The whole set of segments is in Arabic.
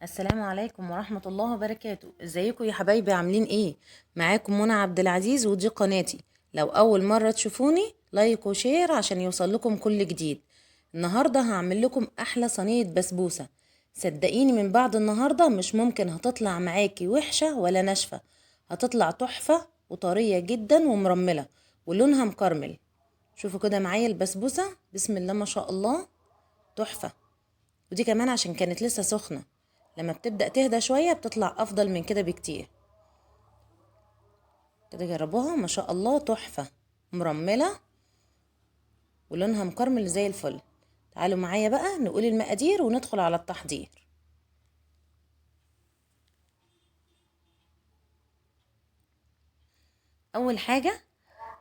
السلام عليكم ورحمة الله وبركاته. ازيكم يا حبايبي، عاملين ايه؟ معاكم منى عبد العزيز، ودي قناتي. لو اول مرة تشوفوني لايك وشير عشان يوصل لكم كل جديد. النهاردة هعمل لكم احلى صينية بسبوسة. صدقيني من بعد النهاردة مش ممكن هتطلع معاكي وحشة ولا ناشفة. هتطلع تحفة وطرية جدا ومرملة ولونها مكرمل. شوفوا كده معايا البسبوسة، بسم الله ما شاء الله، تحفة. ودي كمان عشان كانت لسه سخنة، لما بتبدأ تهدى شوية بتطلع أفضل من كده بكتير. كده جربوها، ما شاء الله تحفة، مرملة ولونها مكرمل زي الفل. تعالوا معايا بقى نقول المقادير وندخل على التحضير. أول حاجة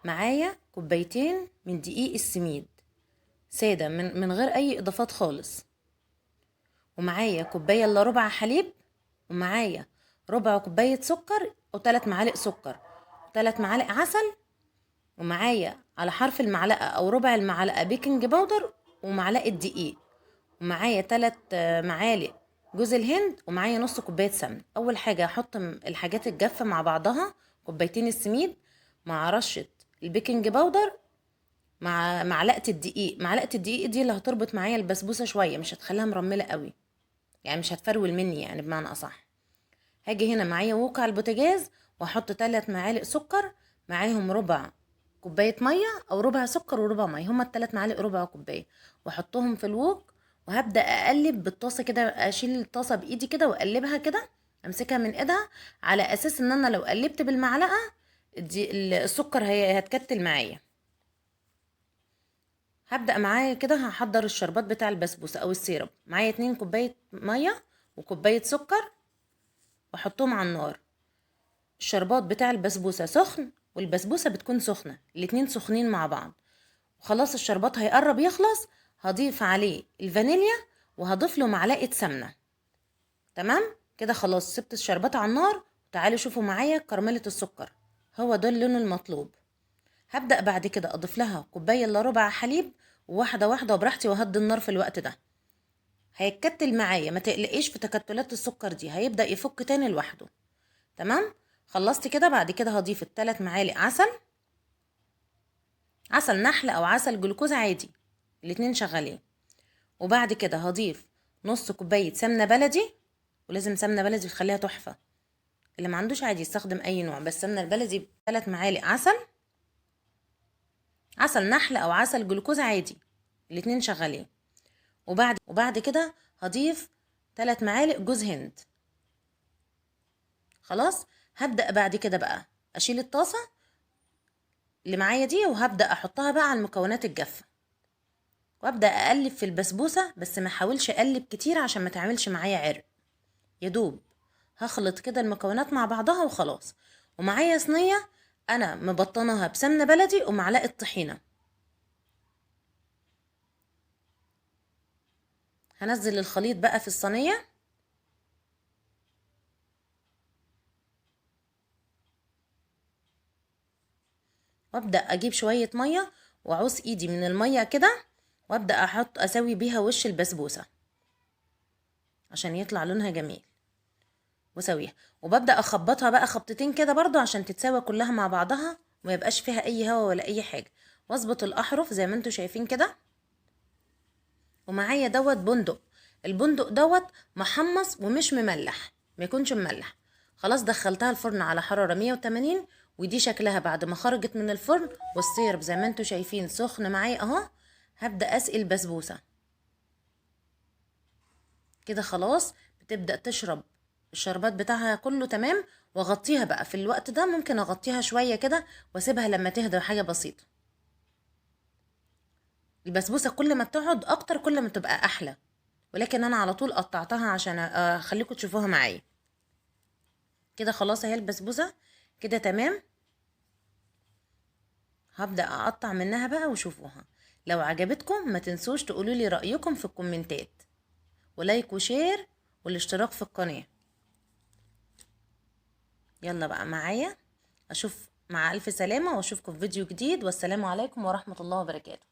معايا كوبايتين من دقيق السميد سادة من غير أي إضافات خالص، ومعايا كوباية إلا ربع حليب، ومعايا ربع كوباية سكر أو 3 معالق سكر، 3 معالق عسل، ومعايا على حرف المعلقة أو ربع المعلقة بيكنج باودر، ومعلقة دقيق، ومعايا 3 معالق جوز الهند، ومعايا نص كوباية سمن. أول حاجة هحط الحاجات الجافة مع بعضها، كوبايتين السميد مع رشة البيكنج باودر مع معلقة الدقيق. معلقة الدقيق دي اللي هتربط معايا البسبوسة شوية، مش هتخليها مرملة قوي، يعني مش هتفرول مني يعني بمعنى أصح. هاجي هنا معايا ووك على البوتاجاز واحط 3 معالق سكر، معاهم ربع كوبايه ميه او ربع سكر وربع ميه، هما ال3 معالق ربع كوبايه، واحطهم في الوok وهبدا اقلب بالطاسه كده. اشيل الطاسه بايدي كده واقلبها كده، امسكها من ايدها على اساس ان انا لو قلبت بالمعلقه دي السكر هتكتل معايا. هبدا معايا كده هحضر الشربات بتاع البسبوسه او السيرب. معايا 2 كوبايه ميه وكوبايه سكر واحطهم على النار. الشربات بتاع البسبوسة سخن والبسبوسة بتكون سخنة، الاتنين سخنين مع بعض. وخلاص الشربات هيقرب يخلص، هضيف عليه الفانيليا وهضيف له معلقة سمنة. تمام كده، خلاص سبت الشربات على النار. تعالوا شوفوا معايا كرملة السكر، هو ده اللون المطلوب. هبدأ بعد كده اضيف لها كوباية الا ربع حليب، واحدة واحدة وبراحتي، وهدي النار في الوقت ده. هيتكتل معايا، ما تقلقيش في تكتلات السكر دي، هيبدأ يفك تاني لوحده. تمام، خلصت كده. بعد كده هضيف ال3 معالق عسل، عسل نحل او عسل جلوكوز عادي، الاتنين شغالين. وبعد كده هضيف نص كوباية سمنة بلدي، ولازم سمنة بلدي تخليها تحفة. اللي ما عندوش عادي يستخدم اي نوع، بس السمنة البلدي. 3 معالق عسل، عسل نحل او عسل جلوكوز عادي، الاتنين شغالين. وبعد كده هضيف 3 معالق جوز هند. خلاص، هبدأ بعد كده بقى اشيل الطاسة اللي معايا دي، وهبدأ احطها بقى على المكونات الجافة، وابدأ اقلب في البسبوسة. بس ما احاولش اقلب كتير عشان ما تعملش معايا عرق، يا دوب هخلط كده المكونات مع بعضها وخلاص. ومعايا صينية انا مبطناها بسمنة بلدي ومعلقة طحينة. هنزل الخليط بقى في الصينية، وابدأ اجيب شوية مية واعوز ايدي من المية كده، وابدأ اسوي بيها وش البسبوسة عشان يطلع لونها جميل، واسويها. وببدأ اخبطها بقى خبطتين كده برضو عشان تتساوى كلها مع بعضها وما يبقاش فيها اي هوا ولا اي حاجة. واظبط الاحرف زي ما انتوا شايفين كده. ومعايا دوت بندق، البندق دوت محمص ومش مملح، ما يكونش مملح. خلاص دخلتها الفرن على حرارة 180، ودي شكلها بعد ما خرجت من الفرن، والسيرب زي ما انتوا شايفين سخن معايا اهو. هبدأ اسقي البسبوسة كده، خلاص بتبدأ تشرب الشربات بتاعها كله تمام. واغطيها بقى في الوقت ده، ممكن اغطيها شوية كده واسيبها لما تهدى حاجة بسيطة. البسبوسة كل ما بتقعد اكتر كل ما تبقى احلى، ولكن انا على طول قطعتها عشان اخليكم تشوفوها معايا. كده خلاص اهي البسبوسة كده تمام. هبدأ اقطع منها بقى وشوفوها. لو عجبتكم ما تنسوش تقولوا لي رأيكم في الكومنتات، ولايك وشير والاشتراك في القناة. يلا بقى معايا، اشوف مع الف سلامة، واشوفكم في فيديو جديد، والسلام عليكم ورحمة الله وبركاته.